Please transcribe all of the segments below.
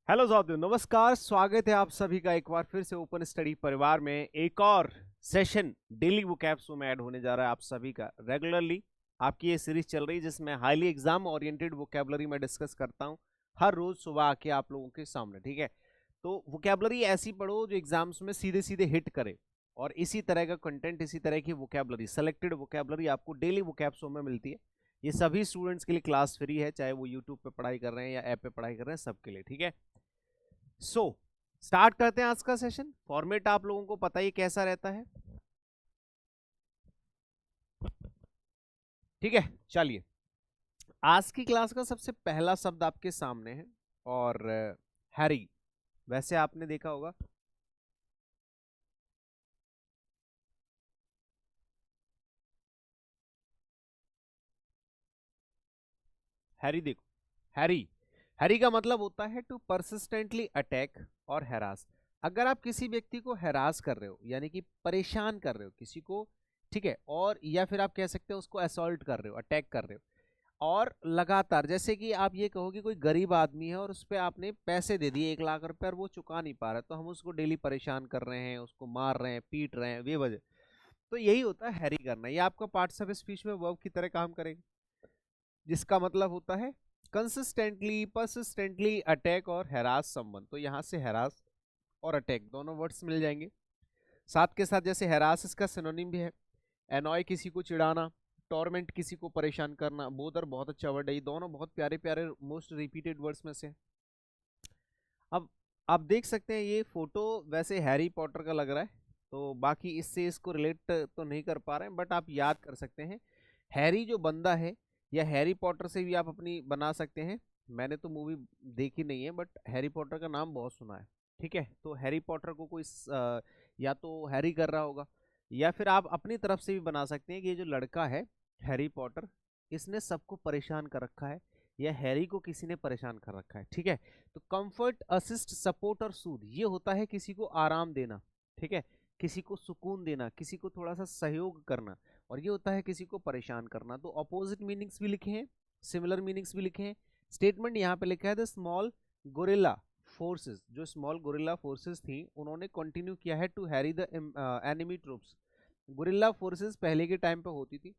Hello साथियों, नमस्कार। स्वागत है आप सभी का एक बार फिर से ओपन स्टडी परिवार में। एक और सेशन डेली वोकैब्स में ऐड होने जा रहा है आप सभी का। रेगुलरली आपकी ये सीरीज चल रही है जिसमें हाईली एग्जाम ओरिएंटेड वोकैबुलरी में डिस्कस करता हूँ हर रोज सुबह आके आप लोगों के सामने। ठीक है, तो वोकैबुलरी ऐसी पढ़ो जो एग्जाम्स में सीधे सीधे हिट करे, और इसी तरह का कंटेंट, इसी तरह की वोकैबुलरी, सेलेक्टेड वोकैबुलरी आपको डेली वोकैब्स में मिलती है। ये सभी स्टूडेंट्स के लिए क्लास फ्री है, चाहे वो यूट्यूब पे पढ़ाई कर रहे हैं या ऐप पे पढ़ाई कर रहे हैं, सबके लिए। ठीक है, सो स्टार्ट करते हैं आज का सेशन। फॉर्मेट आप लोगों को पता ही कैसा रहता है। ठीक है, चलिए, आज की क्लास का सबसे पहला शब्द आपके सामने है, और हैरी। वैसे आपने देखा होगा, हैरी देखो, हैरी, हैरी का मतलब होता है टू परसिस्टेंटली अटैक और हैरास। अगर आप किसी व्यक्ति को हैरास कर रहे हो, यानी कि परेशान कर रहे हो किसी को, ठीक है, और या फिर आप कह सकते हो उसको असॉल्ट कर रहे हो, अटैक कर रहे हो, और लगातार, जैसे कि आप ये कहो कि कोई गरीब आदमी है और उस पर आपने पैसे दे दिए 1 लाख रुपए और वो चुका नहीं पा रहा है, तो हम उसको डेली परेशान कर रहे हैं, उसको मार रहे हैं, पीट रहे हैं, बेवजह। तो यही होता है हैरी करना। ये आपका पार्ट्स ऑफ स्पीच में वर्ब की तरह काम करेगा, जिसका मतलब होता है कंसिस्टेंटली, परसिस्टेंटली अटैक और हैरास समवन। तो यहाँ से हैरास और अटैक दोनों वर्ड्स मिल जाएंगे साथ के साथ। जैसे हैरास इसका सिनोनिम भी है, एनॉय किसी को चिढ़ाना, टॉर्मेंट किसी को परेशान करना। बोथ बहुत अच्छा वर्ड है, ये दोनों बहुत प्यारे प्यारे मोस्ट रिपीटेड वर्ड्स में से। अब आप देख सकते हैं ये फोटो वैसे हैरी पॉटर का लग रहा है, तो बाकी इससे इसको रिलेट तो नहीं कर पा रहे हैं, बट आप याद कर सकते हैं हैरी जो बंदा है, या हैरी पॉटर से भी आप अपनी बना सकते हैं। मैंने तो मूवी देखी नहीं है, बट हैरी पॉटर का नाम बहुत सुना है। ठीक है, तो हैरी पॉटर को कोई या तो हैरी कर रहा होगा, या फिर आप अपनी तरफ से भी बना सकते हैं कि ये जो लड़का है हैरी पॉटर, इसने सबको परेशान कर रखा है, या हैरी को किसी ने परेशान कर रखा है। ठीक है, तो कंफर्ट, असिस्ट, सपोर्ट और सूद, ये होता है किसी को आराम देना। ठीक है, किसी को सुकून देना, किसी को थोड़ा सा सहयोग करना, और ये होता है किसी को परेशान करना। तो अपोजिट मीनिंग्स भी लिखे हैं, सिमिलर मीनिंग्स भी लिखे हैं। स्टेटमेंट यहाँ पे लिखा है द स्मॉल गोरिल्ला फोर्सेस। जो स्मॉल गोरिल्ला फोर्सेस थी उन्होंने कंटिन्यू किया है to harry the enemy troops. Guerrilla forces पहले के टाइम पे होती थी,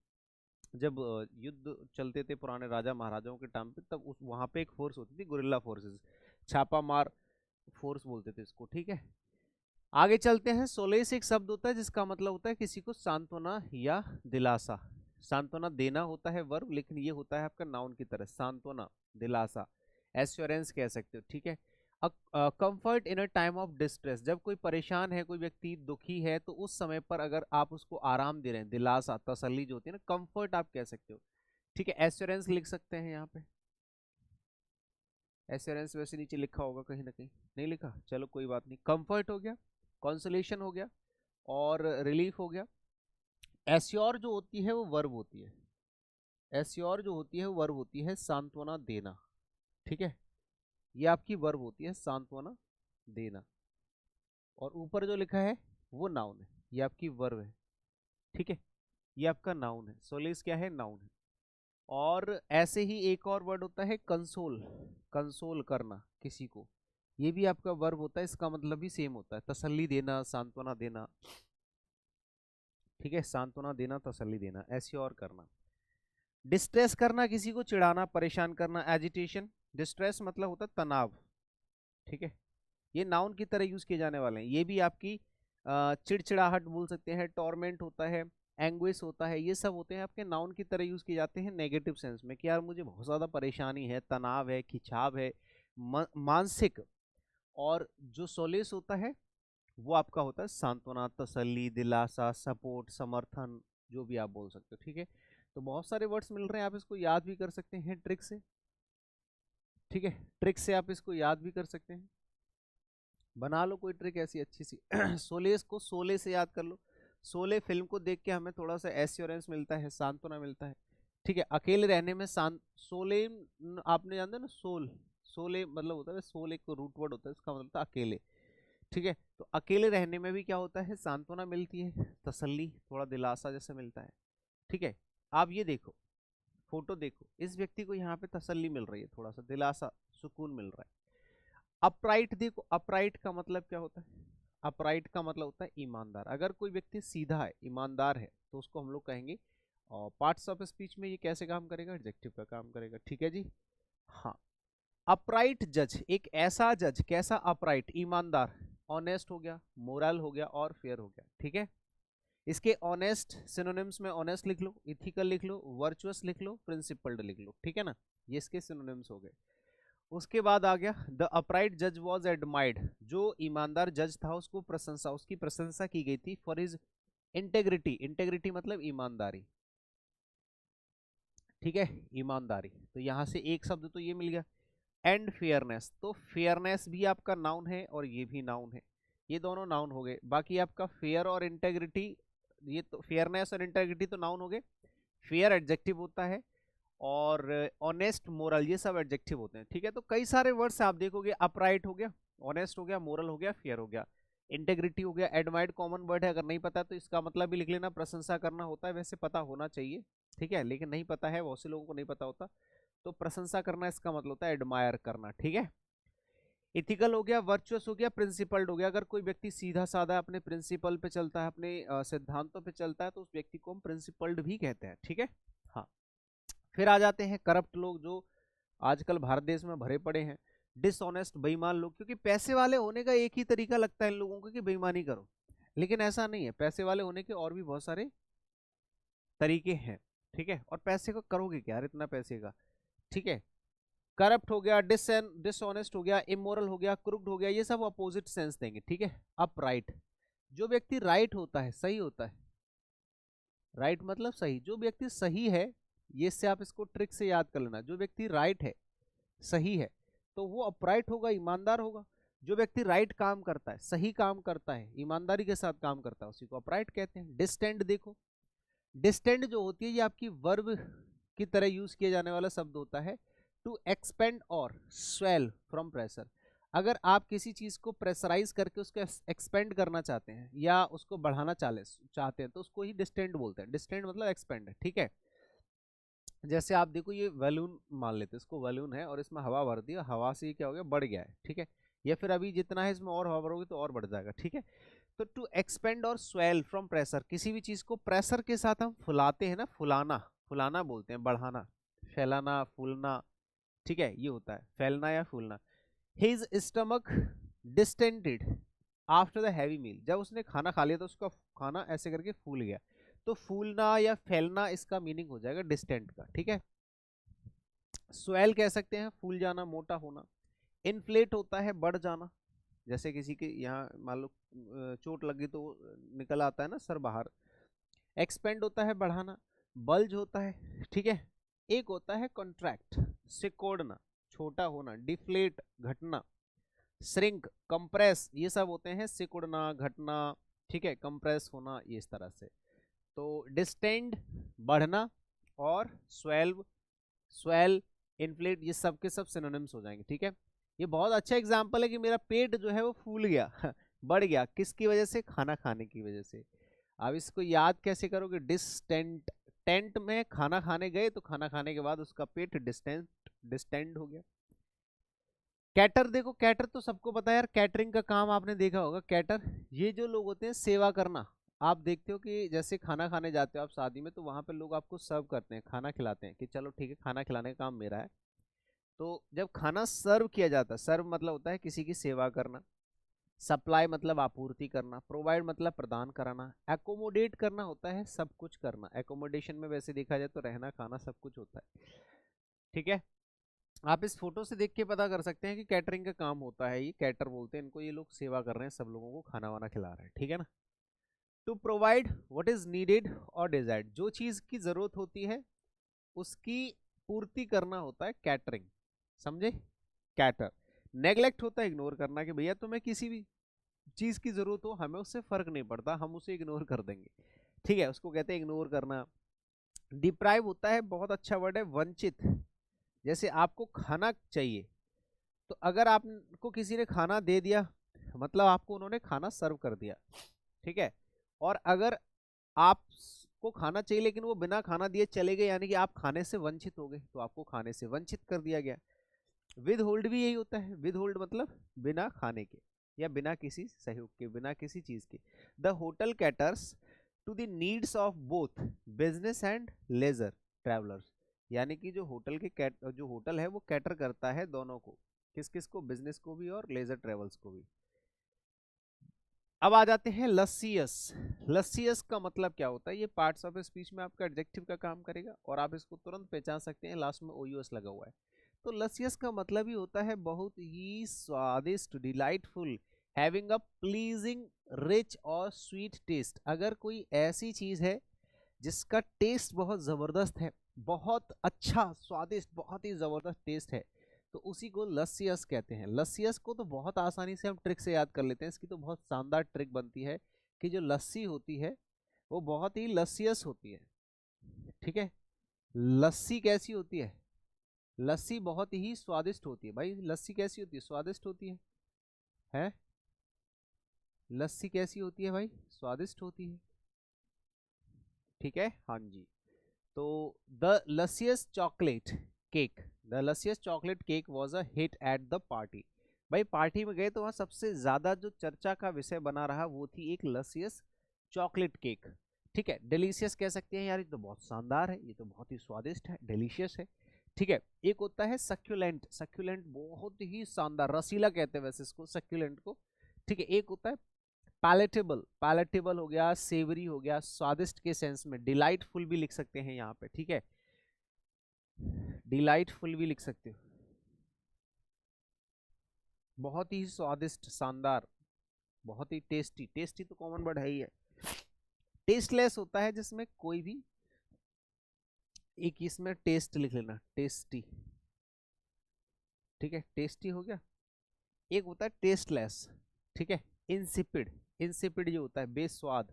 जब युद्ध चलते थे पुराने राजा महाराजाओं के टाइम पे, तब उस वहां पे एक फोर्स होती थी गुरिल्ला फोर्सेस, छापा मार फोर्स बोलते थे इसको। ठीक है, आगे चलते हैं। सोलेस एक शब्द होता है जिसका मतलब होता है किसी को सांत्वना या दिलासा। सांत्वना देना होता है वर्ब, लेकिन ये होता है आपका नाउन की तरह, सांत्वना, दिलासा, एश्योरेंस कह सकते हो। ठीक है, comfort in a time of distress. जब कोई परेशान है, कोई व्यक्ति दुखी है, तो उस समय पर अगर आप उसको आराम दे रहे हैं, दिलासा, तसल्ली जो होती है ना, कंफर्ट आप कह सकते हो। ठीक है, एश्योरेंस लिख सकते हैं यहाँ पे। एश्योरेंस वैसे नीचे लिखा होगा कहीं ना कहीं, नहीं लिखा, चलो कोई बात नहीं। कंफर्ट हो गया, कॉन्सोलेशन हो गया, और रिलीफ हो गया। एश्योर जो होती है वो वर्ब होती है, एश्योर जो होती है वो वर्ब होती है सांत्वना देना। ठीक है, ये आपकी वर्ब होती है सांत्वना देना, और ऊपर जो लिखा है वो नाउन है, ये आपकी वर्ब है। ठीक है, ये आपका नाउन है। सोलेस क्या है? नाउन है। और ऐसे ही एक और वर्ड होता है कंसोल, कंसोल करना किसी को, ये भी आपका वर्ब होता है, इसका मतलब भी सेम होता है, तसल्ली देना, सांत्वना देना। ठीक है, सांत्वना देना, तसल्ली देना, ऐसे और करना। डिस्ट्रेस करना, किसी को चिढ़ाना, परेशान करना, एजिटेशन। डिस्ट्रेस मतलब होता है तनाव। ठीक है, ये नाउन की तरह यूज किए जाने वाले हैं। ये भी आपकी चिड़चिड़ाहट बोल सकते हैं, टॉर्मेंट होता है, एंग्विश होता है, ये सब होते हैं आपके नाउन की तरह यूज किए जाते हैं नेगेटिव सेंस में, कि यार मुझे बहुत ज्यादा परेशानी है, तनाव है, खिंचाव है, मानसिक। और जो सोलेस होता है वो आपका होता है सांत्वना, तसल्ली, दिलासा, सपोर्ट, समर्थन, जो भी आप बोल सकते हो। ठीक है, तो बहुत सारे वर्ड्स मिल रहे हैं, आप इसको याद भी कर सकते हैं ट्रिक से। ठीक है, ट्रिक से आप इसको याद भी कर सकते हैं, बना लो कोई ट्रिक ऐसी अच्छी सी। सोलेस को सोले से याद कर लो। सोले फिल्म को देख के हमें थोड़ा सा एश्योरेंस मिलता है, सांत्वना मिलता है। ठीक है, अकेले रहने में सोले, आपने जानते हैं ना सोल, सोले मतलब होता है, सोल एक रूट वर्ड होता है, इसका मतलब होता है अकेले। ठीक है, तो अकेले रहने में भी क्या होता है, सांत्वना मिलती है, तसल्ली, थोड़ा दिलासा जैसे मिलता है। ठीक है, आप ये देखो, फोटो देखो, इस व्यक्ति को यहाँ पे तसल्ली मिल रही है, थोड़ा सा दिलासा, सुकून मिल रहा है। अपराइट देखो, अपराइट का मतलब क्या होता है? अपराइट का मतलब होता है ईमानदार। अगर कोई व्यक्ति सीधा है, ईमानदार है, तो उसको हम लोग कहेंगे। और पार्ट्स ऑफ स्पीच में ये कैसे काम करेगा? एडजेक्टिव का काम करेगा। ठीक है जी। हाँ, अपराइट जज, एक ऐसा जज, कैसा? अपराइट, ईमानदार, ऑनेस्ट हो गया, मोरल हो गया और फेयर हो गया। ठीक है, इसके ऑनेस्ट सिनोनिम्स में ऑनेस्ट लिख लो, इथिकल लिख लो, वर्चुअस लिख लो, प्रिंसिपल्ड लिख लो। ठीक है ना, ये इसके सिनोनिम्स हो गए। उसके बाद आ गया द अपराइट जज वॉज एडमायर्ड, जो ईमानदार जज था उसको प्रशंसा, उसकी प्रशंसा की गई थी फॉर हिज इंटेग्रिटी। इंटेग्रिटी मतलब ईमानदारी। ठीक है, ईमानदारी। तो यहां से एक शब्द तो ये मिल गया। एंड फेयरनेस, तो फेयरनेस भी आपका नाउन है और ये भी नाउन है, ये दोनों नाउन हो गए। बाकी आपका फेयर और इंटेग्रिटी, ये तो फेयरनेस और इंटेग्रिटी तो नाउन हो गए। फेयर एडजेक्टिव होता है और ऑनेस्ट, मोरल ये सब एडजेक्टिव होते हैं। ठीक है, तो कई सारे वर्ड्स आप देखोगे, अपराइट हो गया, ऑनेस्ट हो गया, मोरल हो गया, फेयर हो गया, इंटेग्रिटी हो गया, एडमायर्ड कॉमन वर्ड है, अगर नहीं पता तो इसका मतलब भी लिख लेना, प्रशंसा करना होता है, वैसे पता होना चाहिए। ठीक है, लेकिन नहीं पता है, बहुत से लोगों को नहीं पता होता। तो प्रशंसा करना इसका मतलब होता है एडमायर करना। ठीक है, इथिकल हो गया, वर्चुअस हो गया, प्रिंसिपल्ड हो गया। अगर कोई व्यक्ति सीधा साधा अपने प्रिंसिपल पे चलता है, अपने सिद्धांतों पे चलता है, तो उस व्यक्ति को हम प्रिंसिपल्ड भी कहते हैं। ठीक है, हाँ। फिर आ जाते हैं करप्ट लोग, जो आजकल भारत देश में भरे पड़े हैं। डिसऑनेस्ट, बेईमान लोग, क्योंकि पैसे वाले होने का एक ही तरीका लगता है इन लोगों को कि बेईमानी करो, लेकिन ऐसा नहीं है। पैसे वाले होने के और भी बहुत सारे तरीके हैं। ठीक है, और पैसे को करोगे क्या यार, इतना पैसे का। ठीक है, करप्ट हो गया, डिसऑनेस्ट हो गया, इमोरल हो गया, क्रुक्ड हो गया, ये सब अपोजिट सेंस देंगे। ठीक है, अपराइट, जो व्यक्ति राइट होता है, सही होता है। राइट मतलब सही, जो व्यक्ति सही है, ये से आप इसको ट्रिक से याद कर लेना। जो व्यक्ति राइट है, सही है, तो वो अपराइट होगा, ईमानदार होगा। जो व्यक्ति राइट काम करता है, सही काम करता है, ईमानदारी के साथ काम करता है, उसी को अपराइट कहते हैं। डिस्टेंड देखो, डिस्टेंड जो होती है ये आपकी वर्ब की तरह यूज किया जाने वाला शब्द होता है। टू एक्सपेंड और स्वेल फ्रॉम प्रेशर, अगर आप किसी चीज को प्रेशराइज करके उसको एक्सपेंड करना चाहते हैं या उसको बढ़ाना चाहते हैं, तो उसको ही डिस्टेंड बोलते हैं। डिस्टेंड मतलब एक्सपेंड। ठीक है, जैसे आप देखो, ये बलून मान लेते हैं, इसको बलून है और इसमें हवा भर दी, हवा से क्या हो गया, बढ़ गया है। ठीक है, या फिर अभी जितना है इसमें और हवा भरोगे तो और बढ़ जाएगा। ठीक है, तो टू एक्सपेंड और स्वेल फ्रॉम प्रेशर, किसी भी चीज को प्रेशर के साथ हम फुलाते हैं ना, फुलाना, फुलाना बोलते हैं, बढ़ाना, फैलाना, फूलना। ठीक है, ये होता है फैलना या फूलना। His stomach distended after the heavy meal, जब उसने खाना खा लिया तो उसका खाना ऐसे करके फूल गया। तो फूलना या फैलना इसका मीनिंग हो जाएगा डिस्टेंट का। ठीक है, स्वेल कह सकते हैं फूल जाना, मोटा होना। इन्फ्लेट होता है बढ़ जाना, जैसे किसी के यहाँ मान लो चोट लगी तो निकल आता है ना सर बाहर। एक्सपेंड होता है बढ़ाना। बल्ज होता है, ठीक है। एक होता है कॉन्ट्रैक्ट, सिकोड़ना, छोटा होना। डिफ्लेट, घटना। श्रिंक, कंप्रेस, ये सब होते हैं सिकुड़ना, घटना। ठीक है, कंप्रेस होना, ये इस तरह से। तो डिस्टेंड बढ़ना, और स्वेल्व, स्वेल, इन्फ्लेट, ये सब के सब सिनोनिम्स हो जाएंगे। ठीक है, ये बहुत अच्छा एग्जांपल है कि मेरा पेट जो है वो फूल गया बढ़ गया, किसकी वजह से? खाना खाने की वजह से। अब इसको याद कैसे करोगे? डिस्टेंट, टेंट में खाना खाने गए तो खाना खाने के बाद उसका पेट डिस्टेंट, डिस्टेंड हो गया। कैटर देखो, कैटर तो सबको पता है यार, कैटरिंग का काम आपने देखा होगा। कैटर, ये जो लोग होते हैं सेवा करना। आप देखते हो कि जैसे खाना खाने जाते हो आप शादी में, तो वहां पे लोग आपको सर्व करते हैं, खाना खिलाते हैं कि चलो ठीक है खाना खिलाने का काम मेरा है। तो जब खाना सर्व किया जाता है, सर्व मतलब होता है किसी की सेवा करना। सप्लाई मतलब आपूर्ति करना। प्रोवाइड मतलब प्रदान कराना। एकोमोडेट करना होता है सब कुछ करना। एकोमोडेशन में वैसे देखा जाए तो रहना खाना सब कुछ होता है। ठीक है, आप इस फोटो से देख के पता कर सकते हैं कि कैटरिंग का काम होता है, ये कैटर बोलते हैं इनको। ये लोग सेवा कर रहे हैं, सब लोगों को खाना वाना खिला रहे हैं। ठीक है ना। To provide what is needed और डिजायर्ड, जो चीज की जरूरत होती है उसकी पूर्ति करना होता है कैटरिंग, समझे? कैटर। नेग्लेक्ट होता है इग्नोर करना, कि भैया तुम्हें किसी भी चीज की जरूरत हो, हमें उससे फर्क नहीं पड़ता, हम उसे इग्नोर कर देंगे। ठीक है, उसको कहते हैं इग्नोर करना। डिप्राइव होता है, बहुत अच्छा वर्ड है, वंचित। जैसे आपको खाना चाहिए, तो अगर आपको किसी ने खाना दे दिया, मतलब आपको उन्होंने खाना सर्व कर दिया, ठीक है। और अगर आपको खाना चाहिए लेकिन वो बिना खाना दिए चले गए, यानी कि आप खाने से वंचित हो गए, तो आपको खाने से वंचित कर दिया गया। विद होल्ड भी यही होता है, विद होल्ड मतलब बिना खाने के या बिना किसी सहयोग के, बिना किसी चीज के। The hotel caters to the needs of both business and leisure travellers, यानी कि जो होटल है वो कैटर करता है दोनों को, किस किस को, बिजनेस को भी और लेजर ट्रेवल्स को भी। अब आ जाते हैं लसियस। लसियस का मतलब क्या होता है, ये पार्ट्स ऑफ स्पीच में आपका एडजेक्टिव का काम करेगा और आप इसको तुरंत पहचान सकते हैं, लास्ट में ओयूएस लगा हुआ है। तो लसियस का मतलब ही होता है बहुत ही स्वादिष्ट, delightful, having a pleasing, rich और स्वीट टेस्ट। अगर कोई ऐसी चीज है जिसका टेस्ट बहुत जबरदस्त है, बहुत अच्छा स्वादिष्ट, बहुत ही जबरदस्त टेस्ट है, तो उसी को लस्सियस कहते हैं। लस्सियस को तो बहुत आसानी से हम ट्रिक से याद कर लेते हैं, इसकी तो बहुत शानदार ट्रिक बनती है कि जो लस्सी होती है वो बहुत ही लस्सियस होती है। ठीक है, लस्सी कैसी होती है, लस्सी बहुत ही स्वादिष्ट होती है। भाई लस्सी कैसी होती है, स्वादिष्ट होती है? लस्सी कैसी होती है भाई, स्वादिष्ट होती है। ठीक है, हाँ जी। तो the luscious chocolate cake, the luscious chocolate cake was a hit at the party. भाई पार्टी में गए तो वहां सबसे ज्यादा जो चर्चा का विषय बना रहा वो थी एक लसियस चॉकलेट केक। ठीक है, डिलीशियस कह सकते हैं, यार ये तो बहुत शानदार है, ये तो बहुत ही स्वादिष्ट है, डिलीशियस है। ठीक है, एक होता है सक्यूलेंट, सक्यूलेंट बहुत ही शानदार, रसीला कहते हैं वैसे इसको, सक्यूलेंट को। ठीक है, एक होता है पैलेटेबल, पैलेटेबल हो गया, सेवरी हो गया, स्वादिष्ट के सेंस में, डिलाइटफुल भी लिख सकते हैं यहाँ पे। ठीक है, डिलाइटफुल भी लिख सकते हो, बहुत ही स्वादिष्ट, शानदार, बहुत ही टेस्टी, टेस्टी तो कॉमन वर्ड है ही है। टेस्टलेस होता है जिसमें कोई भी एक, इसमें टेस्ट लिख लेना, टेस्टी। ठीक है, टेस्टी हो गया। एक होता है टेस्टलेस। ठीक है, इंसिपिड, इंसिपिड जो होता है बेस्वाद,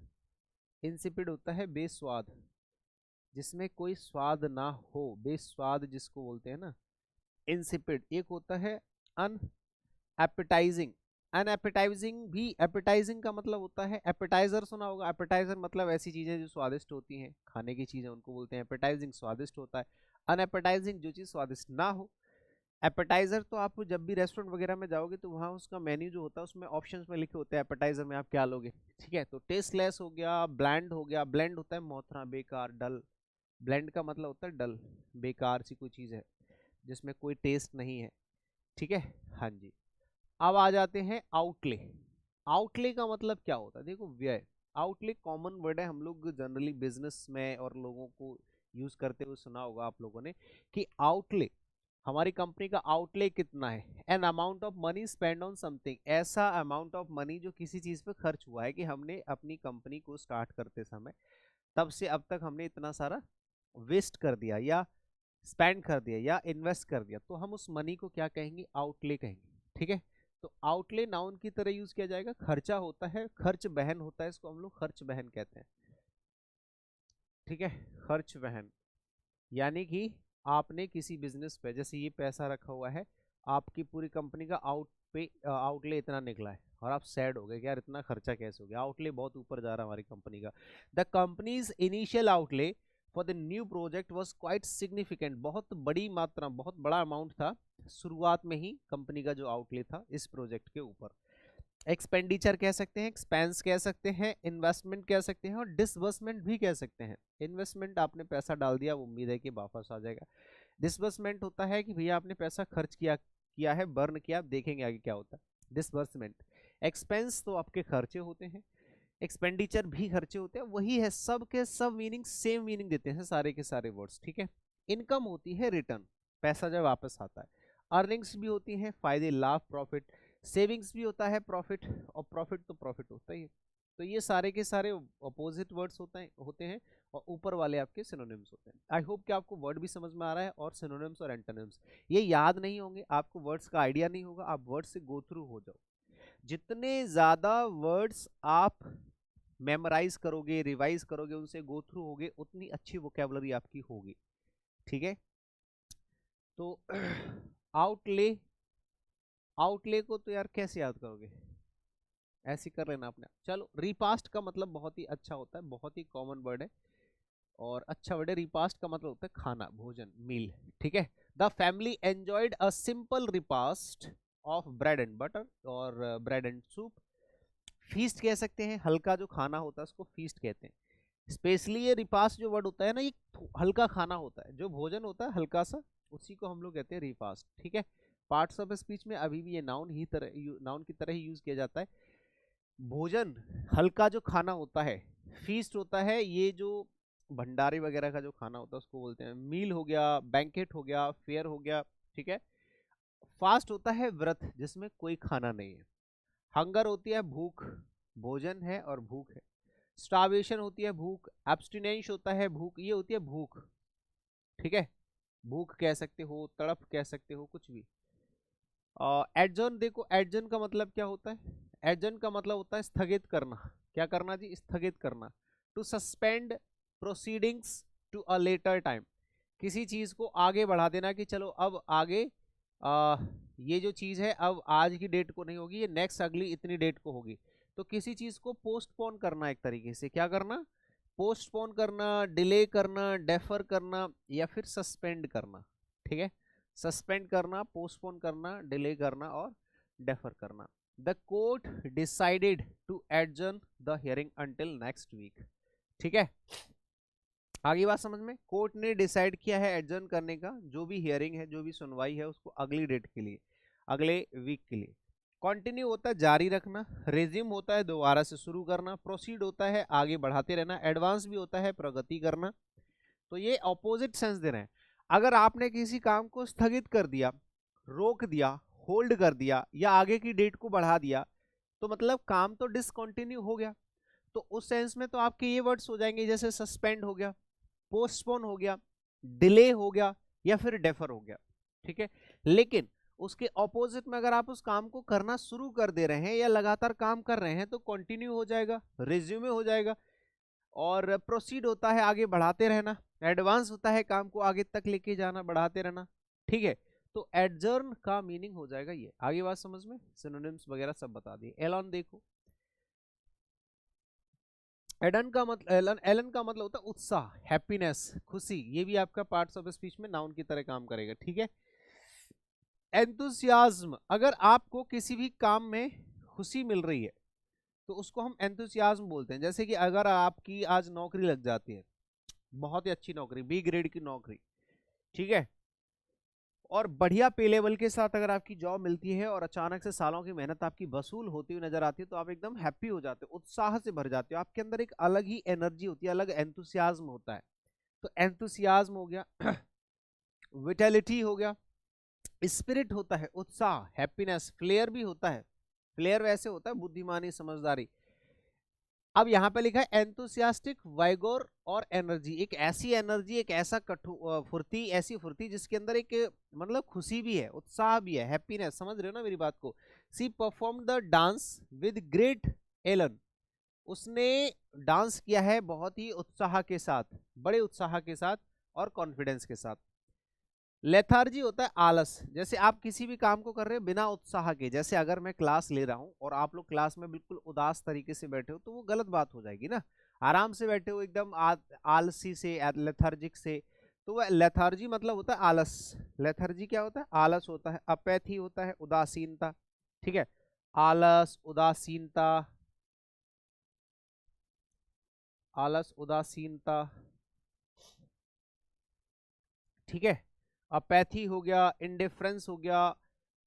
इंसिपिड होता है बेस्वाद, जिसमें कोई स्वाद ना हो, बेस्वाद जिसको बोलते हैं ना, इंसिपिड। एक होता है अन एपेटाइजिंग, अनएपेटाइजिंग भी, एपेटाइजिंग का मतलब होता है, एपेटाइजर सुना होगा, एपेटाइजर मतलब ऐसी चीजें जो स्वादिष्ट होती हैं, खाने की चीजें उनको बोलते हैं एपेटाइजिंग, स्वादिष्ट होता है। अनएपेटाइजिंग जो चीज स्वादिष्ट ना हो। एपेटाइजर तो आप जब भी रेस्टोरेंट वगैरह में जाओगे तो वहाँ उसका मेन्यू जो होता है उसमें ऑप्शंस में लिखे होते हैं एपेटाइजर में आप क्या लोगे। ठीक है, तो टेस्टलेस हो गया, ब्लैंड हो गया, ब्लैंड होता है मोथरा, बेकार, डल, ब्लेंड का मतलब होता है डल, बेकार सी कोई चीज है जिसमें कोई टेस्ट नहीं है। ठीक है, हाँ जी। अब आ जाते हैं आउटले। आउटले का मतलब क्या होता है, देखो व्यय, आउटले कॉमन वर्ड है, हम लोग जनरली बिजनेस में और लोगों को यूज करते हुए सुना होगा आप लोगों ने कि आउटले, हमारी कंपनी का आउटले कितना है, an amount of money spend on something, ऐसा अमाउंट ऑफ मनी जो किसी चीज पे खर्च हुआ है, कि हमने अपनी कंपनी को स्टार्ट करते समय तब से अब तक हमने इतना सारा वेस्ट कर दिया या स्पेंड कर दिया या इन्वेस्ट कर दिया, तो हम उस मनी को क्या कहेंगे, आउटले कहेंगे। ठीक है, तो आउटले नाउन की तरह यूज किया जाएगा, खर्चा होता है, खर्च बहन होता है, इसको हम लोग खर्च बहन कहते हैं। ठीक है, खर्च बहन, यानी कि आपने किसी बिजनेस पे, जैसे ये पैसा रखा हुआ है, आपकी पूरी कंपनी का आउटले इतना निकला है और आप सैड हो गए कि यार इतना खर्चा कैसे हो गया, आउटले बहुत ऊपर जा रहा है हमारी कंपनी का। The companies initial outlay for the new project was quite significant, बहुत बड़ी मात्रा, बहुत बड़ा अमाउंट था शुरुआत में ही कंपनी का जो आउटले था इस प्रोजेक्ट के ऊपर। एक्सपेंडिचर कह सकते हैं, एक्सपेंस कह सकते हैं, इन्वेस्टमेंट कह सकते हैं और डिसबर्समेंट भी कह सकते हैं। इन्वेस्टमेंट आपने पैसा डाल दिया, वो उम्मीद है कि वापस आ जाएगा। डिसबर्समेंट होता है कि भैया आपने पैसा खर्च किया किया है, बर्न किया, देखेंगे आगे क्या होता है, डिसबर्समेंट। एक्सपेंस तो आपके खर्चे होते हैं, एक्सपेंडिचर भी खर्चे होते हैं, वही है, सब के सब मीनिंग सेम मीनिंग देते हैं सारे के सारे वर्ड्स। ठीक है, इनकम होती है रिटर्न, पैसा जब वापस आता है। अर्निंग्स भी होती हैं, फायदे, लाभ, प्रॉफिट। सेविंग्स भी होता है प्रॉफिट, और प्रॉफिट तो प्रॉफिट होता ही है। तो ये सारे के सारे अपोजिट वर्ड्स होते हैं और ऊपर वाले आपके सिनोनिम्स होते हैं। आई होप कि आपको वर्ड भी समझ में आ रहा है और सिनोनिम्स और एंटोनिम्स ये याद नहीं होंगे, आपको वर्ड्स का आइडिया नहीं होगा, आप वर्ड से गो थ्रू हो जाओ। जितने ज्यादा वर्ड्स आप मेमोराइज करोगे, रिवाइज करोगे, उनसे गो थ्रू होगे, उतनी अच्छी वोकेबलरी आपकी होगी। ठीक है, तो आउटले, आउटले को तो यार कैसे याद करोगे, ऐसे कर लेना आपने। चलो, रिपास्ट का मतलब बहुत ही अच्छा होता है, बहुत ही कॉमन वर्ड है और अच्छा वर्ड है। रिपास्ट का मतलब होता है खाना, भोजन, मील। ठीक है, the family enjoyed a simple repast of bread and butter और ब्रेड एंड सूप। फीस्ट कह सकते हैं, हल्का जो खाना होता है उसको फीस्ट कहते हैं। स्पेशली ये रिपास्ट जो वर्ड होता है ना, ये हल्का खाना होता है, जो भोजन होता है हल्का सा, उसी को हम लोग कहते हैं रिपास्ट। ठीक है, पार्ट्स ऑफ स्पीच में अभी भी ये नाउन की तरह ही यूज किया जाता है। भोजन हल्का जो खाना होता है, फीस्ट होता है, ये जो भंडारे वगैरह का जो खाना होता है उसको बोलते हैं मील हो गया, बैंकेट हो गया, फेयर हो गया। ठीक है, फास्ट होता है व्रत जिसमें कोई खाना नहीं है। हंगर होती है भूख, भोजन है और भूख है। स्टार्वेशन होती है भूख, एब्स्टिनेंस होता है भूख, ये होती है भूख। ठीक है, भूख कह सकते हो, तड़प कह सकते हो, कुछ भी। एडजर्न देखो, एडजर्न का मतलब क्या होता है? एडजर्न का मतलब होता है स्थगित करना। क्या करना जी? स्थगित करना। To suspend proceedings to a later time, किसी चीज को आगे बढ़ा देना कि चलो अब आगे ये जो चीज है अब आज की डेट को नहीं होगी, ये नेक्स्ट अगली इतनी डेट को होगी। तो किसी चीज को पोस्टपोन करना, एक तरीके से क्या करना? पोस्टपोन करना, डिले करना, डेफर करना या फिर सस्पेंड करना। ठीक है, सस्पेंड करना, पोस्टपोन करना, डिले करना और डेफर करना। The court decided to adjourn the hearing until next week. ठीक है, आगे बात समझ में? कोर्ट ने डिसाइड किया है एडजर्न करने का जो भी हियरिंग है, जो भी सुनवाई है, उसको अगली डेट के लिए, अगले वीक के लिए। कंटिन्यू होता है जारी रखना, रेज्यूम होता है दोबारा से शुरू करना, प्रोसीड होता है आगे बढ़ाते रहना, एडवांस भी होता है प्रगति करना। तो ये ऑपोजिट सेंस दे रहे हैं। अगर आपने किसी काम को स्थगित कर दिया, रोक दिया, होल्ड कर दिया या आगे की डेट को बढ़ा दिया, तो मतलब काम तो डिसकंटिन्यू हो गया। तो उस सेंस में तो आपके ये वर्ड्स हो जाएंगे, जैसे सस्पेंड हो गया, पोस्टपोन हो गया, डिले हो गया या फिर डेफर हो गया। ठीक है, लेकिन उसके ऑपोजिट में अगर आप उस काम को करना शुरू कर दे रहे हैं या लगातार काम कर रहे हैं तो कंटिन्यू हो जाएगा, रिज्यूमे हो जाएगा। और प्रोसीड होता है आगे बढ़ाते रहना, एडवांस होता है काम को आगे तक लेके जाना, बढ़ाते रहना। ठीक है, तो एडजर्न का मीनिंग हो जाएगा ये। आगे बात समझ में? सिनोनिम्स वगैरह सब बता दिए। एलॉन देखो, एलन का मतलब, एलन का मतलब होता है उत्साह, हैप्पीनेस, खुशी। ये भी आपका पार्ट्स ऑफ स्पीच में नाउन की तरह काम करेगा। ठीक है, एंथुसियाज्म, अगर आपको किसी भी काम में खुशी मिल रही है तो उसको हम एंथुसियाज्म बोलते हैं। जैसे कि अगर आपकी आज नौकरी लग जाती है, बहुत ही अच्छी नौकरी, बी ग्रेड की नौकरी, ठीक है, और बढ़िया पे लेवल के साथ अगर आपकी जॉब मिलती है और अचानक से सालों की मेहनत आपकी वसूल होती हुई नजर आती है, तो आप एकदम हैप्पी हो जाते हो, उत्साह से भर जाते हो, आपके अंदर एक अलग ही एनर्जी होती है, अलग एंथुसियाज्म होता है। तो एंथुसियाज्म हो गया, विटेलिटी हो गया, स्पिरिट होता है उत्साह, हैप्पीनेस, फ्लेयर भी होता है। फ्लेयर वैसे होता है बुद्धिमानी, समझदारी। अब यहाँ पे लिखा है एंथुसियास्टिक, वाइगोर और एनर्जी, एक ऐसी एनर्जी, एक ऐसा फुर्ती, ऐसी फुर्ती जिसके अंदर एक मतलब खुशी भी है, उत्साह भी है, हैप्पीनेस। समझ रहे हो ना मेरी बात को? She perform the dance with great elan, उसने डांस किया है बहुत ही उत्साह के साथ, बड़े उत्साह के साथ और कॉन्फिडेंस के साथ। लेथार्जी होता है आलस, जैसे आप किसी भी काम को कर रहे हो बिना उत्साह के, जैसे अगर मैं क्लास ले रहा हूं और आप लोग क्लास में बिल्कुल उदास तरीके से बैठे हो तो वो गलत बात हो जाएगी ना। आराम से बैठे हो एकदम आलसी से, लेथार्जिक से, तो वह लेथार्जी मतलब होता है आलस। लेथार्जी क्या होता है? आलस होता है। अपैथी होता है उदासीनता। ठीक है, आलस, उदासीनता, आलस, उदासीनता। ठीक है, अपैथी हो गया, इंडिफरेंस हो गया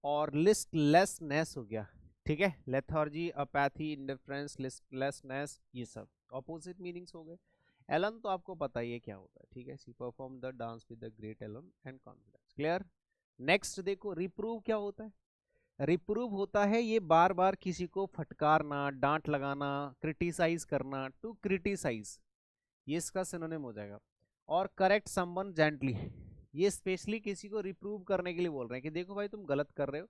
और लिस्टलेसनेस हो गया। ठीक है, लेथार्जी, अपैथी, इंडिफरेंस, लिस्टलेसनेस, ये सब ऑपोजिट मीनिंग्स हो गए। एलन तो आपको पता ही है क्या होता है। ठीक है, she perform the dance with the great elan and confidence. Clear? Next देखो, रिप्रूव क्या होता है? रिप्रूव होता है ये बार बार किसी को फटकारना, डांट लगाना, क्रिटिसाइज करना, टू क्रिटिसाइज, ये इसका सिनोनिम हो जाएगा। और करेक्ट समवन जेंटली, ये स्पेशली किसी को रिप्रूव करने के लिए बोल रहे हैं कि देखो भाई तुम गलत कर रहे हो।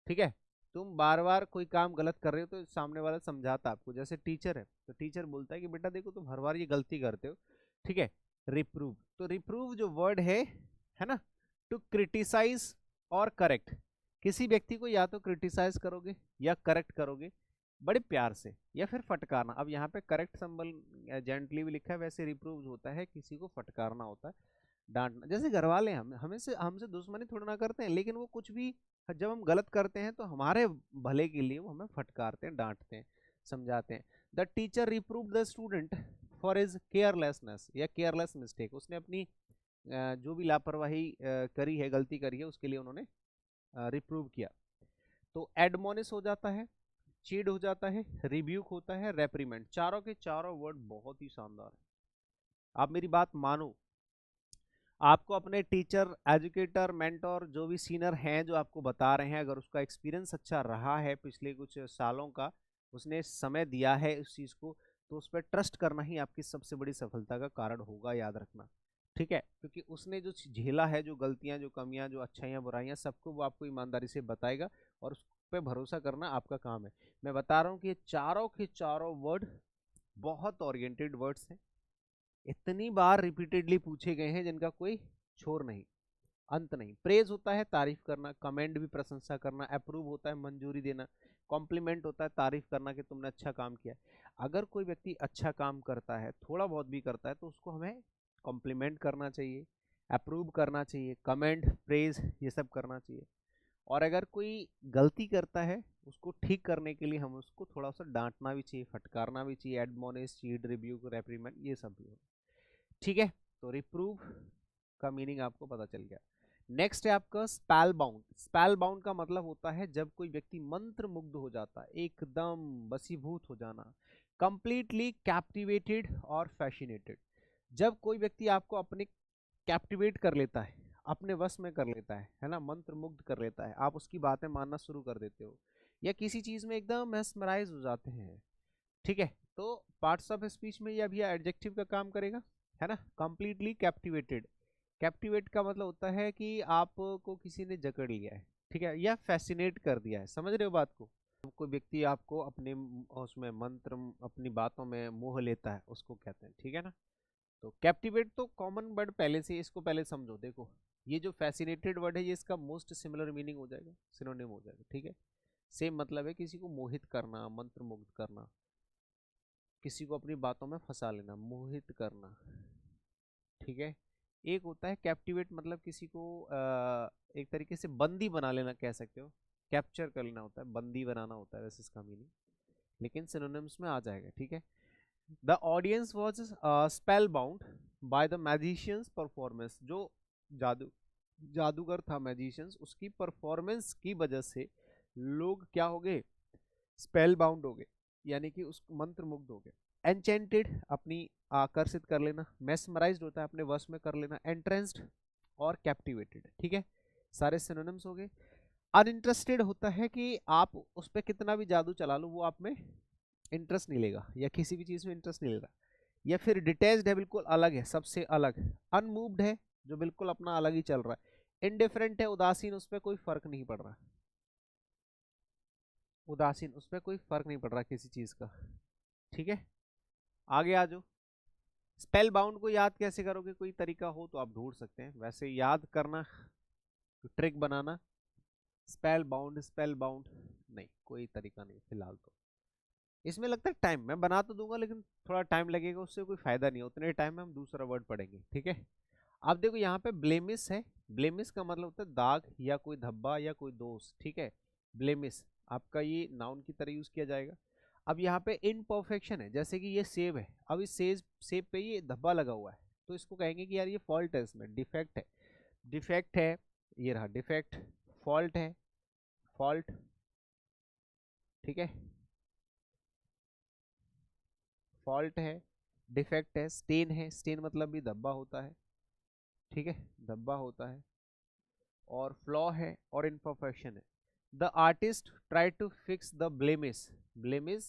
ठीक है, तुम बार बार कोई काम गलत कर रहे हो तो सामने वाला समझाता आपको, जैसे टीचर है तो टीचर बोलता है कि बेटा देखो तुम हर बार ये गलती करते हो। ठीक है, रिप्रूव, तो रिप्रूव जो वर्ड है ना, टू क्रिटिसाइज और करेक्ट, किसी व्यक्ति को या तो क्रिटिसाइज करोगे या करेक्ट करोगे बड़े प्यार से, या फिर फटकारना। अब यहाँ पे करेक्ट सिंबल जेंटली भी लिखा है, वैसे रिप्रूव होता है किसी को फटकारना होता है। डांटना, जैसे घर वाले हमसे दुश्मनी थोड़ा ना करते हैं, लेकिन वो कुछ भी जब हम गलत करते हैं तो हमारे भले के लिए वो हमें फटकारते हैं, डांटते हैं, समझाते हैं। The teacher reprove the student for his carelessness या केयरलेस मिस्टेक, उसने अपनी जो भी लापरवाही करी है, गलती करी है, उसके लिए उन्होंने रिप्रूव किया। तो एडमोनिश हो जाता है, चीड हो जाता है, रिब्यूक होता है, रेप्रीमेंट। चारों के चारों वर्ड बहुत ही शानदार है। आप मेरी बात मानो, आपको अपने टीचर, एजुकेटर, मेंटोर, जो भी सीनियर हैं जो आपको बता रहे हैं, अगर उसका एक्सपीरियंस अच्छा रहा है पिछले कुछ सालों का, उसने समय दिया है उस चीज़ को, तो उस पर ट्रस्ट करना ही आपकी सबसे बड़ी सफलता का कारण होगा, याद रखना। ठीक है, क्योंकि उसने जो झेला है, जो गलतियां, जो कमियां, जो अच्छाइयां, बुराइयां, सबको वो आपको ईमानदारी से बताएगा, और उस पर भरोसा करना आपका काम है। मैं बता रहा हूँ कि ये चारों के चारों वर्ड बहुत ओरिएंटेड वर्ड्स हैं, इतनी बार रिपीटेडली पूछे गए हैं जिनका कोई छोर नहीं, अंत नहीं। प्रेज होता है तारीफ करना, कमेंड भी प्रशंसा करना, अप्रूव होता है मंजूरी देना, कॉम्प्लीमेंट होता है तारीफ करना कि तुमने अच्छा काम किया। अगर कोई व्यक्ति अच्छा काम करता है, थोड़ा बहुत भी करता है, तो उसको हमें कॉम्प्लीमेंट करना चाहिए, अप्रूव करना चाहिए, कमेंड, प्रेज, ये सब करना चाहिए। और अगर कोई गलती करता है, उसको ठीक करने के लिए हम उसको थोड़ा सा डांटना भी चाहिए, फटकारना भी चाहिए, एडमोनिश, चीड, रिब्यूक, रेप्रीमेंट, ये सब भी हो। ठीक है, तो रिप्रूव का मीनिंग आपको पता चल गया। नेक्स्ट है आपका स्पेल बाउंड। स्पेल बाउंड का मतलब होता है जब कोई व्यक्ति मंत्र मुग्ध हो जाता है, एकदम बसीभूत हो जाना, कंप्लीटली कैप्टिवेटेड और फैसिनेटेड। जब कोई व्यक्ति आपको अपने कैप्टिवेट कर लेता है, अपने वश में कर लेता है ना, मंत्र मुग्ध कर लेता है, आप उसकी बातें मानना शुरू कर देते हो, या किसी चीज में एकदम मेस्मराइज हो जाते हैं। ठीक है, तो पार्ट्स ऑफ स्पीच में यह भी एडजेक्टिव का काम करेगा, है ना। कंप्लीटली कैप्टिवेटेड, कैप्टिवेट का मतलब होता है कि आपको किसी ने जकड़ लिया है, ठीक है, या फैसिनेट कर दिया है, समझ रहे हो बात को। कोई व्यक्ति आपको अपने उसमें मंत्र, अपनी बातों में मोह लेता है, उसको कहते हैं, ठीक है ना। तो कैप्टिवेट तो कॉमन वर्ड पहले से, इसको पहले समझो। देखो, ये जो फैसिनेटेड वर्ड है, ये इसका मोस्ट सिमिलर मीनिंग हो जाएगा, सिनोनिम हो जाएगा, ठीक है। सेम मतलब है, किसी को मोहित करना, मंत्र मुग्ध करना, किसी को अपनी बातों में फंसा लेना, मोहित करना, ठीक है। एक होता है कैप्टिवेट, मतलब किसी को एक तरीके से बंदी बना लेना, कह सकते हो, कैप्चर कर लेना होता है, बंदी बनाना होता है वैसे इसका मीनिंग, लेकिन सिनोनिम्स में आ जाएगा, ठीक है। The audience was spell bound by the magicians performance. जो जादू जादूगर था, मैजिशियंस, उसकी परफॉर्मेंस की वजह से लोग क्या हो गए, स्पेल बाउंड हो गए, यानी कि उस मंत्र मुग्ध हो गए। एनचेंटेड, अपनी आकर्षित कर लेना, मेस्मराइज्ड होता है अपने वश में कर लेना, एंट्रेंस्ड और कैप्टिवेटेड, ठीक है, सारे सिनोनिम्स हो गए। अनइंटरेस्टेड होता है कि आप उस पर कितना भी जादू चला लो, वो आप में इंटरेस्ट नहीं लेगा, या किसी भी चीज में इंटरेस्ट नहीं लेगा। या फिर डिटैच्ड है, बिल्कुल अलग है, सबसे अलग। अनमूव्ड है, जो बिल्कुल अपना अलग ही चल रहा है। इनडिफरेंट है, उदासीन, उस पर कोई फर्क नहीं पड़ रहा, उदासीन, उस पर कोई फर्क नहीं पड़ रहा किसी चीज का, ठीक है। आगे आ जाओ। स्पेल बाउंड को याद कैसे करोगे, कोई तरीका हो तो आप ढूंढ सकते हैं, वैसे याद करना, ट्रिक बनाना, स्पेल बाउंड नहीं, कोई तरीका नहीं फिलहाल तो। इसमें लगता है टाइम, मैं बना तो दूंगा लेकिन थोड़ा टाइम लगेगा, उससे कोई फायदा नहीं है, उतने टाइम में हम दूसरा वर्ड पढ़ेंगे, ठीक है। अब देखो यहाँ पे ब्लेमिस है, ब्लेमिस का मतलब होता है दाग या कोई धब्बा या कोई दोष, ठीक है। ब्लेमिस आपका ये नाउन की तरह यूज किया जाएगा। अब यहाँ पे इनपरफेक्शन है, जैसे कि ये सेब है, अब इस सेब पे ये धब्बा लगा हुआ है, तो इसको कहेंगे कि यार ये फॉल्ट है, इसमें डिफेक्ट है, डिफेक्ट है, ये रहा डिफेक्ट, फॉल्ट है, फॉल्ट, ठीक है, फॉल्ट है, डिफेक्ट है, स्टेन है, स्टेन मतलब भी धब्बा होता है, ठीक है, धब्बा होता है, और फ्लॉ है, और इनपरफेक्शन है। The artist try to fix the blemish, blemish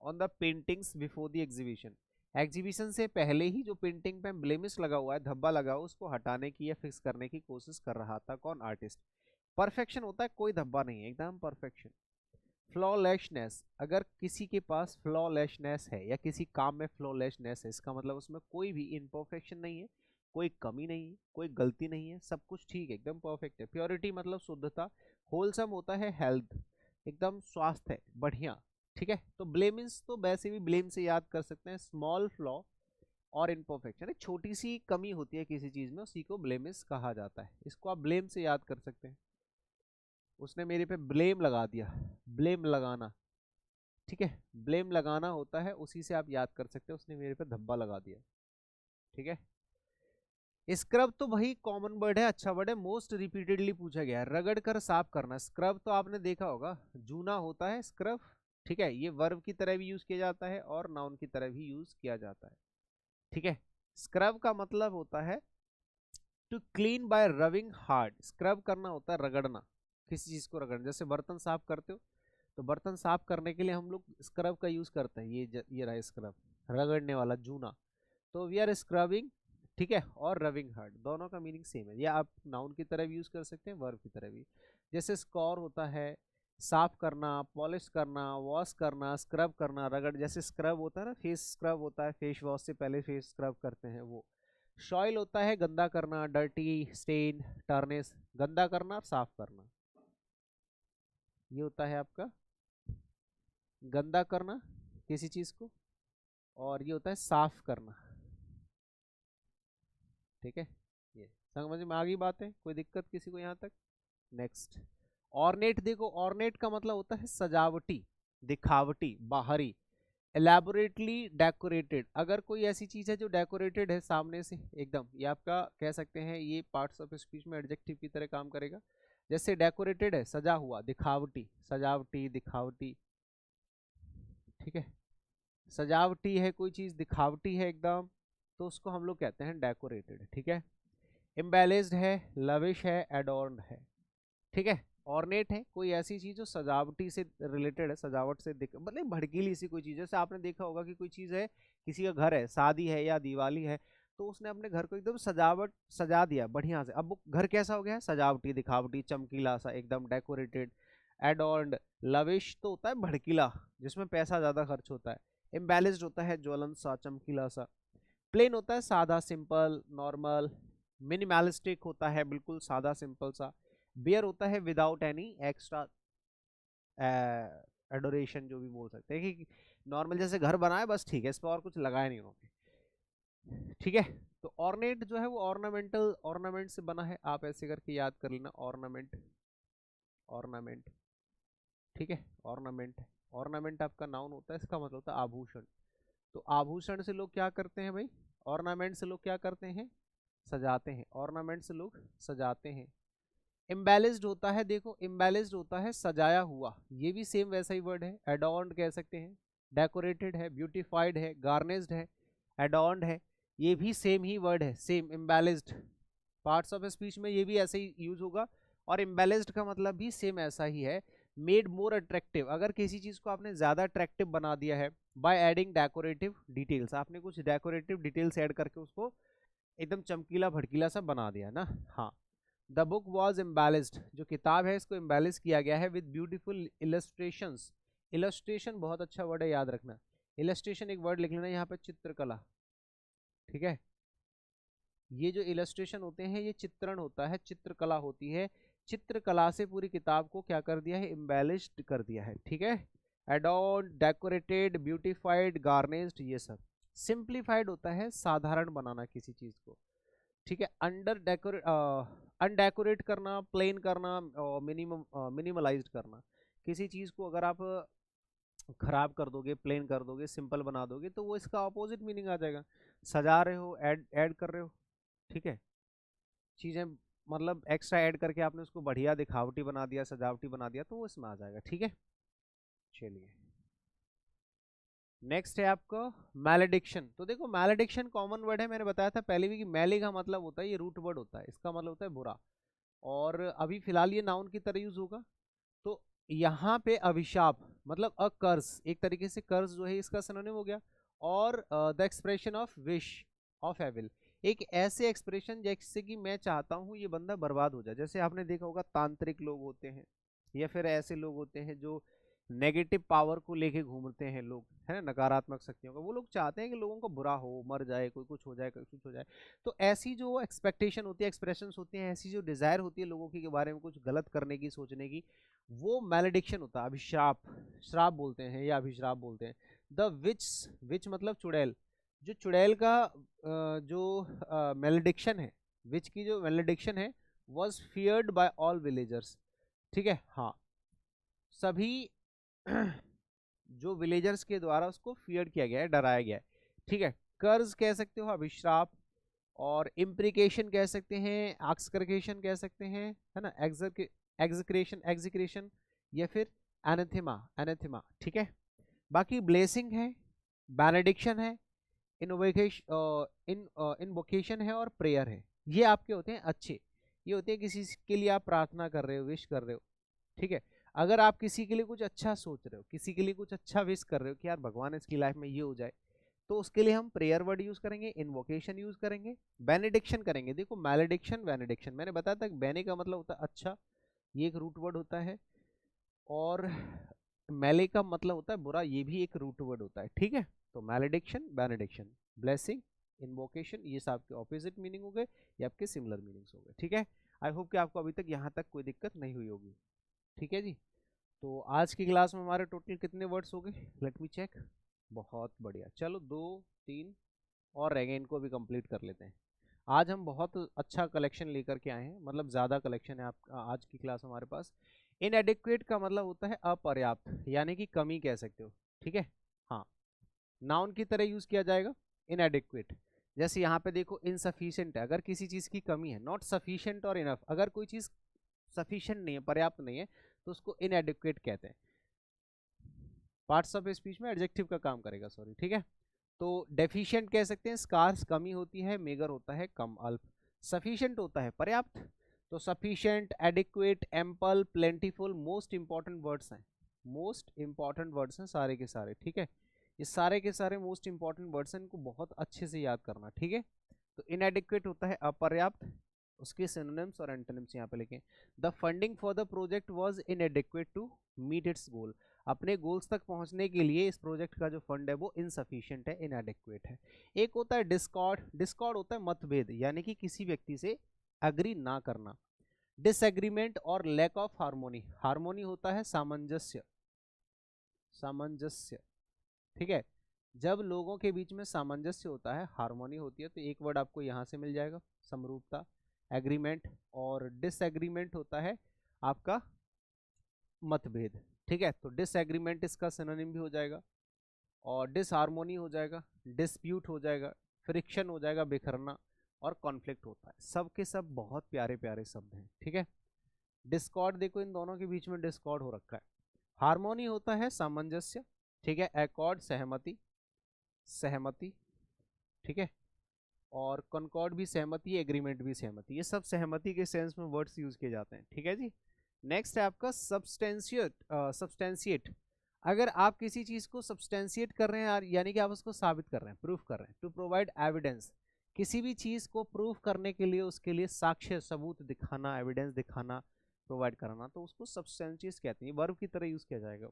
on the paintings before the exhibition. Exhibition से पहले ही जो पेंटिंग पे ब्लेमिस लगा हुआ है, धब्बा लगा हुआ, उसको हटाने की या फिक्स करने की कोशिश कर रहा था, कौन, आर्टिस्ट। परफेक्शन होता है कोई धब्बा नहीं है, एकदम परफेक्शन। फ्लॉलेसनेस, अगर किसी के पास फ्लॉलेसनेस है या किसी काम में फ्लॉलेसनेस है, इसका मतलब उसमें कोई भी इम्परफेक्शन नहीं है, कोई कमी नहीं है, कोई गलती नहीं है, सब कुछ ठीक है, एकदम परफेक्ट है। प्योरिटी मतलब शुद्धता। होलसम होता है हेल्थ, एकदम स्वास्थ्य है, बढ़िया, ठीक है। तो ब्लेमिंस तो वैसे भी ब्लेम से याद कर सकते हैं, स्मॉल फ्लॉ और इम्परफेक्शन, एक छोटी सी कमी होती है किसी चीज में, उसी को ब्लेमिश कहा जाता है। इसको आप ब्लेम से याद कर सकते हैं। उसने मेरे पे ब्लेम लगा दिया, ब्लेम लगाना, ठीक है, ब्लेम लगाना होता है, उसी से आप याद कर सकते हैं, उसने मेरे पे धब्बा लगा दिया, ठीक है। स्क्रब तो भाई कॉमन वर्ड है, अच्छा वर्ड है, मोस्ट रिपीटेडली पूछा गया है। रगड़ कर साफ करना, स्क्रब तो आपने देखा होगा, जूना होता है स्क्रब, ठीक है। ये वर्ब की तरह भी यूज किया जाता है और नाउन की तरह भी यूज किया जाता है, ठीक है। स्क्रब का मतलब होता है to clean by rubbing hard, scrub करना होता है रगड़ना, किसी चीज को रगड़ना। जैसे बर्तन साफ करते हो, तो बर्तन साफ करने के लिए हम लोग स्क्रब का यूज करते हैं, ये रहा स्क्रब, रगड़ने वाला, जूना। तो वी आर स्क्रबिंग, ठीक है, और रबिंग हार्ड, दोनों का मीनिंग सेम है। या आप नाउन की तरह भी यूज कर सकते हैं, वर्ब की तरह भी। जैसे स्कोर होता है साफ करना, पॉलिश करना, वॉश करना, स्क्रब करना, रगड़। जैसे स्क्रब होता है ना, फेस स्क्रब होता है, फेस वॉश से पहले फेस स्क्रब करते हैं वो। सॉइल होता है गंदा करना, डर्टी, स्टेन, टर्नेस, गंदा करना और साफ करना, ये होता है आपका गंदा करना किसी चीज को, और ये होता है साफ करना, ठीक है। ये समझ में आ गई बात है, कोई दिक्कत किसी को यहाँ तक? Next, ornate. देखो ऑर्नेट का मतलब होता है सजावटी, दिखावटी, बाहरी। एलैबोरेटली डेकोरेटेड, अगर कोई ऐसी चीज है जो डेकोरेटेड है सामने से एकदम, ये आपका कह सकते हैं, ये पार्ट्स ऑफ स्पीच में एडजेक्टिव की तरह काम करेगा। जैसे डेकोरेटेड है सजा हुआ, दिखावटी, सजावटी, दिखावटी, ठीक है। सजावटी है कोई चीज, दिखावटी है एकदम, तो उसको हम लोग कहते हैं डेकोरेटेड, ठीक है। एम्बेलिश्ड है, लविश है, एडोर्न्ड है, ठीक है। ऑर्नेट है कोई ऐसी चीज जो सजावटी से रिलेटेड है, सजावट से मतलब भड़कीली सी कोई चीज। जैसे आपने देखा होगा कि कोई चीज है, किसी का घर है, शादी है या दिवाली है, तो उसने अपने घर को एकदम सजावट सजा दिया बढ़िया से। अब वो घर कैसा हो गया है? सजावटी, दिखावटी, चमकीला सा, एकदम डेकोरेटेड। एडोर्न्ड, लविश तो होता है भड़कीला, जिसमें पैसा ज्यादा खर्च होता है। एम्बेलिश्ड होता है ज्वलन सा, चमकीला सा। प्लेन होता है सादा, सिंपल, नॉर्मल। मिनिमलिस्टिक होता है बिल्कुल सादा सिंपल सा। बियर होता है विदाउट एनी एक्स्ट्रा एडोरेशन, जो भी बोल सकते हैं कि नॉर्मल जैसे घर बनाए बस, ठीक है, इस पर और कुछ लगाया नहीं उन्होंने, ठीक है। तो ऑर्नेट जो है वो ऑर्नामेंटल, ऑर्नामेंट से बना है, आप ऐसे करके याद कर लेना, ऑर्नामेंट, ऑर्नामेंट, ठीक है। ऑर्नामेंट, ऑर्नामेंट आपका नाउन होता है, इसका मतलब होता है आभूषण। तो आभूषण से लोग क्या करते हैं भाई? ऑर्नामेंट से लोग क्या करते हैं? सजाते हैं। ऑर्नामेंट से लोग सजाते हैं। एम्बेलिस्ड होता है, देखो एम्बेलिस्ड होता है सजाया हुआ, ये भी सेम वैसा ही वर्ड है। एडॉर्न्ड कह सकते हैं, डेकोरेटेड है, ब्यूटीफाइड है, गार्निश्ड है, एडॉर्न्ड है, ये भी सेम ही वर्ड है, सेम एम्बेलिस्ड। पार्ट्स ऑफ स्पीच में ये भी ऐसे ही यूज होगा। और एम्बेलिस्ड का मतलब भी सेम ऐसा ही है, मेड मोर अट्रैक्टिव, अगर किसी चीज को आपने ज्यादा अट्रैक्टिव बना दिया है बाय एडिंग डेकोरेटिव डिटेल्स, आपने कुछ डेकोरेटिव डिटेल्स ऐड करके उसको एकदम चमकीला भड़कीला सा बना दिया ना। हाँ, द बुक वॉज एम्बेलिस्ड, जो किताब है इसको एम्बेलिश किया गया है विद ब्यूटीफुल इलस्ट्रेशंस। इलस्ट्रेशन बहुत अच्छा वर्ड है, याद रखना। इलस्ट्रेशन एक वर्ड लिख लेना यहाँ पे, चित्रकला, ठीक है। ये जो इलस्ट्रेशन होते हैं ये चित्रण होता है, चित्रकला होती है। चित्रकला से पूरी किताब को क्या कर दिया है? एम्बेलिश्ड कर दिया है, ठीक है। एडोर्न्ड, डेकोरेटेड, ब्यूटीफाइड, गार्निश्ड, ये सब। सिंप्लीफाइड होता है साधारण बनाना किसी चीज को, ठीक है। अंडर डेकोरेट, अनडेकोरेट करना, प्लेन करना, मिनिमम मिनिमलाइज्ड करना। किसी चीज को अगर आप खराब कर दोगे, प्लेन कर दोगे, सिंपल बना दोगे, तो वो इसका ऑपोजिट मीनिंग आ जाएगा। सजा रहे हो, ऐड ऐड कर रहे हो, ठीक है। चीजें मतलब एक्स्ट्रा ऐड करके आपने उसको बढ़िया दिखावटी बना दिया, सजावटी बना दिया, तो वो इसमें आ जाएगा, ठीक है। चलिए नेक्स्ट है आपका मैलेडिक्शन। तो देखो मैलेडिक्शन कॉमन वर्ड है, मैंने बताया था पहले भी कि मैली का मतलब होता है, ये रूट वर्ड होता है, इसका मतलब होता है बुरा। और अभी फिलहाल ये नाउन की तरह यूज होगा। तो यहाँ पे अभिशाप मतलब अ कर्स, एक तरीके से कर्स जो है इसका सिनोनिम हो गया। और the expression of wish of evil, एक ऐसे एक्सप्रेशन जैसे कि मैं चाहता हूँ ये बंदा बर्बाद हो जाए। जैसे आपने देखा होगा तांत्रिक लोग होते हैं, या फिर ऐसे लोग होते हैं जो नेगेटिव पावर को लेके घूमते हैं लोग, है ना, नकारात्मक शक्तियों का। वो लोग चाहते हैं कि लोगों को बुरा हो, मर जाए, कोई कुछ हो जाए, कोई कुछ हो जाए। तो ऐसी जो एक्सपेक्टेशन होती है, एक्सप्रेशंस होती हैं, ऐसी जो डिजायर होती है लोगों की के बारे में कुछ गलत करने की, सोचने की, वो मैलेडिक्शन होता है, अभिशाप, श्राप बोलते हैं या अभिश्राप बोलते हैं। द विच, विच मतलब चुड़ैल, जो चुड़ैल का जो मेलेडिक्शन है, विच की जो मेलेडिक्शन है was feared by all villagers. ठीक है, हाँ, सभी जो विलेजर्स के द्वारा उसको फियर किया गया है, डराया गया है। ठीक है, कर्ज कह सकते हो अभिश्राप, और इम्प्रिकेशन कह सकते हैं, एक्सकरकेशन कह सकते हैं, है ना, एग्जिक्रेशन एग्जिक्रेशन, या फिर एनाथेमा एनाथेमा। ठीक है, बाकी ब्लेसिंग है, बेनेडिक्शन है, इनवोकेशन है और प्रेयर है। ये आपके होते हैं अच्छे, ये होते हैं किसी के लिए आप प्रार्थना कर रहे हो, विश कर रहे हो। ठीक है, अगर आप किसी के लिए कुछ अच्छा सोच रहे हो, किसी के लिए कुछ अच्छा विश कर रहे हो कि यार भगवान इसकी लाइफ में ये हो जाए, तो उसके लिए हम प्रेयर वर्ड यूज करेंगे, इनवोकेशन यूज करेंगे, बेनेडिक्शन करेंगे। देखो मैलेडिक्शन बेनेडिक्शन मैंने बताया था, बेने का मतलब होता है अच्छा, ये एक रूट वर्ड होता है, और मेले का मतलब होता है बुरा, ये भी एक रूट वर्ड होता है। ठीक है, तो मैलेडिक्शन, बेनेडिक्शन, ब्लेसिंग, इन्वोकेशन, ये सब आपके ऑपोजिट मीनिंग हो गए, ये आपके सिमिलर मीनिंग्स हो गए। ठीक है, आई होप कि आपको अभी तक यहाँ तक कोई दिक्कत नहीं हुई होगी। ठीक है जी, तो आज की क्लास में हमारे टोटल कितने वर्ड्स हो गए, लेट मी चेक। बहुत बढ़िया, चलो 2-3 और रह गए, इनको भी कंप्लीट कर लेते हैं। आज हम बहुत अच्छा कलेक्शन लेकर के आए हैं, मतलब ज़्यादा कलेक्शन है आप आज की क्लास हमारे पास। इनएडिक्वेट का मतलब होता है अपर्याप्त, यानी कि कमी कह सकते हो। ठीक है, हाँ, नाउन की तरह यूज किया जाएगा इनएडिक्वेट। जैसे यहाँ पे देखो इनसफिशिएंट है, अगर किसी चीज की कमी है, नॉट सफिशिएंट और इनफ, अगर कोई चीज सफिशिएंट नहीं है, पर्याप्त नहीं है, तो उसको इनएडिक्वेट कहते हैं। पार्ट्स ऑफ स्पीच में एडजेक्टिव का काम करेगा, सॉरी। ठीक है, तो डेफिशिएंट कह सकते हैं, स्कार्स कमी होती है, मेगर होता है कम अल्प, सफिशिएंट होता है पर्याप्त। तो sufficient, adequate, ample, plentiful most important words हैं, मोस्ट इंपॉर्टेंट वर्ड्स हैं सारे के सारे। ठीक है, ये सारे के सारे मोस्ट इंपॉर्टेंट वर्ड्स हैं, इनको बहुत अच्छे से याद करना। ठीक है, तो इनएडिक्वेट होता है अपर्याप्त, उसके सिनोनिम्स और एंटोनिम्स यहाँ पे लिखें। The funding for the project was inadequate to meet its goal, अपने गोल्स तक पहुंचने के लिए इस प्रोजेक्ट का जो फंड है वो इनसफिशिएंट है, इनएडिक्वेट है। एक होता है डिस्कॉर्ड, डिस्कॉर्ड होता है मतभेद, यानी कि किसी व्यक्ति से अग्री ना करना। डिसएग्रीमेंट और लैक ऑफ हार्मोनी, हार्मोनी होता है सामंजस्य, सामंजस्य। ठीक है, जब लोगों के बीच में सामंजस्य होता है, हार्मोनी होती है, तो एक वर्ड आपको यहां से मिल जाएगा, समरूपता, एग्रीमेंट। और डिसएग्रीमेंट होता है आपका मतभेद। ठीक है, तो डिसएग्रीमेंट इसका सिनोनिम भी हो जाएगा, और डिसहार्मोनी हो जाएगा, डिस्प्यूट हो जाएगा, फ्रिक्शन हो जाएगा, बिखरना, और कॉन्फ्लिक्ट होता है। सब के सब बहुत प्यारे प्यारे शब्द हैं। ठीक है, डिस्कॉर्ड देखो, इन दोनों के बीच में डिस्कॉर्ड हो रखा है। हार्मोनी होता है सामंजस्य। ठीक है, एकॉर्ड सहमति, सहमति। ठीक है, और कॉन्कॉर्ड भी सहमति, एग्रीमेंट भी सहमति, ये सब सहमति के सेंस में वर्ड्स यूज किए जाते हैं। ठीक है जी, नेक्स्ट है आपका सब्सटेंशिएट, सब्सटेंशिएट। अगर आप किसी चीज को सब्सटेंशिएट कर रहे हैं, यानी कि आप उसको साबित कर रहे हैं, प्रूफ कर रहे हैं। टू प्रोवाइड एविडेंस, किसी भी चीज को प्रूफ करने के लिए उसके लिए साक्ष्य, सबूत दिखाना, एविडेंस दिखाना, प्रोवाइड कराना, तो उसको सब्सटेंशिएट कहते हैं। वर्ब की तरह यूज किया जाएगा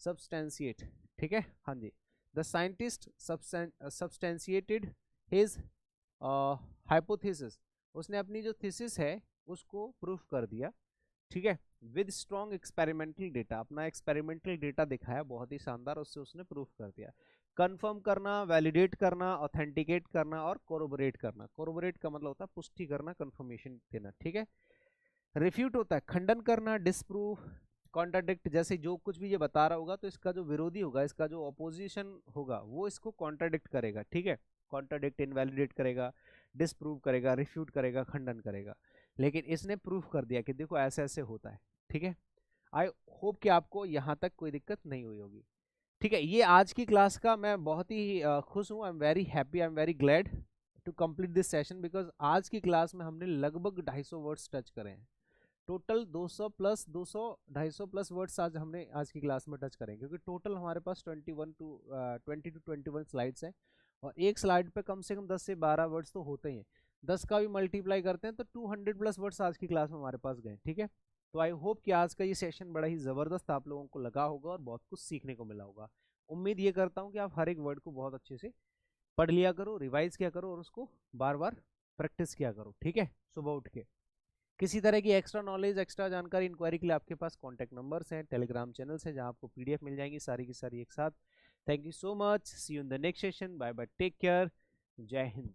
सब्सटेंशिएट। ठीक है, हाँ जी, the scientist substantiated his hypothesis, उसने अपनी जो थीसिस है उसको प्रूफ कर दिया। ठीक है, विद स्ट्रॉन्ग एक्सपेरिमेंटल डेटा, अपना एक्सपेरिमेंटल डेटा दिखाया बहुत ही शानदार, उससे उसने प्रूफ कर दिया। कंफर्म करना, वैलिडेट करना, ऑथेंटिकेट करना, और कोरोबोरेट करना। कोरोबोरेट का मतलब होता है पुष्टि करना, कंफर्मेशन देना। ठीक है, रिफ्यूट होता है खंडन करना, डिस्प्रूव, कॉन्ट्राडिक्ट, जैसे जो कुछ भी ये बता रहा होगा तो इसका जो विरोधी होगा, इसका जो ऑपोजिशन होगा, वो इसको कॉन्ट्राडिक्ट करेगा। ठीक है, कॉन्ट्राडिक्ट, इनवैलिडेट करेगा, डिस्प्रूव करेगा, रिफ्यूट करेगा, खंडन करेगा। लेकिन इसने प्रूफ कर दिया कि देखो ऐसे ऐसे होता है। ठीक है, आई होप कि आपको यहाँ तक कोई दिक्कत नहीं हुई होगी। ठीक है, ये आज की क्लास का मैं बहुत ही खुश हूँ, I am very happy, I am very glad to complete this session, because आज की क्लास में हमने लगभग 250 वर्ड्स टच करे हैं। टोटल 200 प्लस 200 250 प्लस वर्ड्स आज हमने आज की क्लास में टच करेंगे, क्योंकि टोटल हमारे पास 20 to 21 स्लाइड्स हैं, और एक स्लाइड पे कम से कम 10 से 12 वर्ड्स तो होते ही हैं। 10 का भी मल्टीप्लाई करते हैं तो 200 प्लस वर्ड्स आज की क्लास में हमारे पास गए। ठीक है, तो आई होप कि आज का ये सेशन बड़ा ही ज़बरदस्त आप लोगों को लगा होगा और बहुत कुछ सीखने को मिला होगा। उम्मीद ये करता हूँ कि आप हर एक वर्ड को बहुत अच्छे से पढ़ लिया करो, रिवाइज किया करो, और उसको बार बार प्रैक्टिस किया करो। ठीक है, सुबह उठ के किसी तरह की एक्स्ट्रा नॉलेज, एक्स्ट्रा जानकारी, इंक्वायरी के लिए आपके पास कॉन्टैक्ट नंबर्स हैं, टेलीग्राम चैनल्स हैं, जहां आपको पीडीएफ मिल जाएंगी सारी की सारी एक साथ। Thank you so much, see you in the next session, bye bye, take care, जय हिंद।